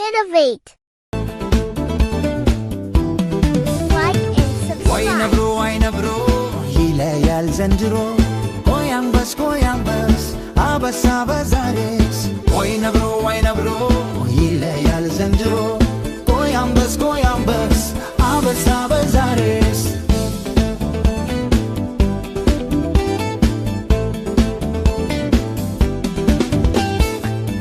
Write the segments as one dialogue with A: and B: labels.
A: innovate. Like and subscribe.
B: Wayna bro, ይለያል ዘንድሮ ቆያንበስ አበሳ በዛሬስ wayna bro, ይለያል ዘንድሮ ቆያንበስ አበሳ በዛሬስ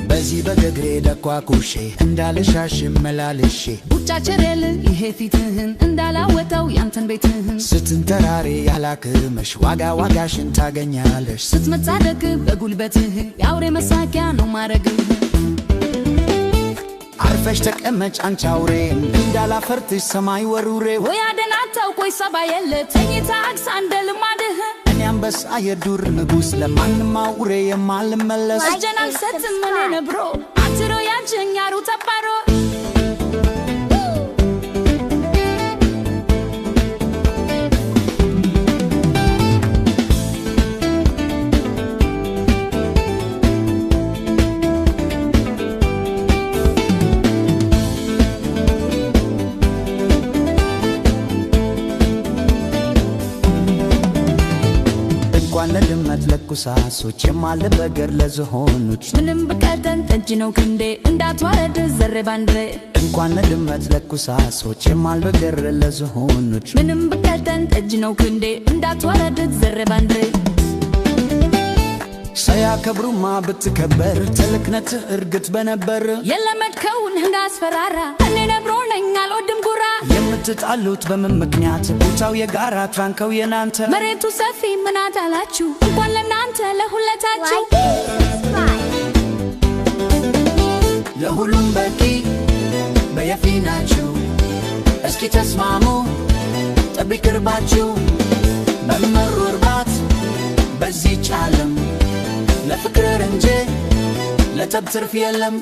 B: በዚህ በገግሬ ደኳኩሼ እንዳልሻሽ መላልሼ
C: ቡጫቸረል ይሄ ፊትህን እንዳላወጣው ያንተን ቤትህን
B: ስትንተራሪ ያላክመሽ ዋጋሽን ታገኛለሽ
C: ስትመጻደቅ በጉልበትህ ያውሬ መሳቂያ ነው ማረግህ
B: አርፈሽ ተቀመጭ አንቺ አውሬ እንዳላፈርትሽ ሰማይ ወሩሬ
C: ወይ አደናታው ቆይ ሰባየለ ተኝታ አክሳ እንደልማድህ
B: አንበሳ የዱር ንጉስ ለማንም አውሬ የማልመለስ
C: አጀናል ሰትምን ነብሮ አትሮ ያንቺኛሩ ተባሮ
B: ለድመት ለኩሳሶች የማልበገር ለዝሆኑች
C: ምንም ብቀደን ጠጅ ነው ክንዴ እንዳትዋረድ ዘሬ ባንድሬ
B: እንኳን ለድመት ለኩሳሶች የማልበገር ለዝሆኑች
C: ምንም ብቀደን ጠጅ ነው ክንዴ እንዳትዋረድ ዘሬ ባንድሬ
B: ሳያከብሩማ ብትከበር ተልክነት እርግጥ በነበር
C: የለመድከውን እንዳስፈራራ እኔ ነብሮ ነኝ አልወድም ጉራ
B: የምትጣሉት በምን ምክንያት ቦታው የጋራ ትራንከው የናንተ
C: መሬቱ ሰፊ ምን አታላችሁ እንኳን ለናንተ ለሁለታችሁ
B: ለሁሉም በቂ በየፊናችሁ እስኪ ተስማሙ ጠብቅርባችሁ በመሩ እርባት በዚህ ጫለም ለፍቅር እንጂ ለጠብ ትርፍ የለም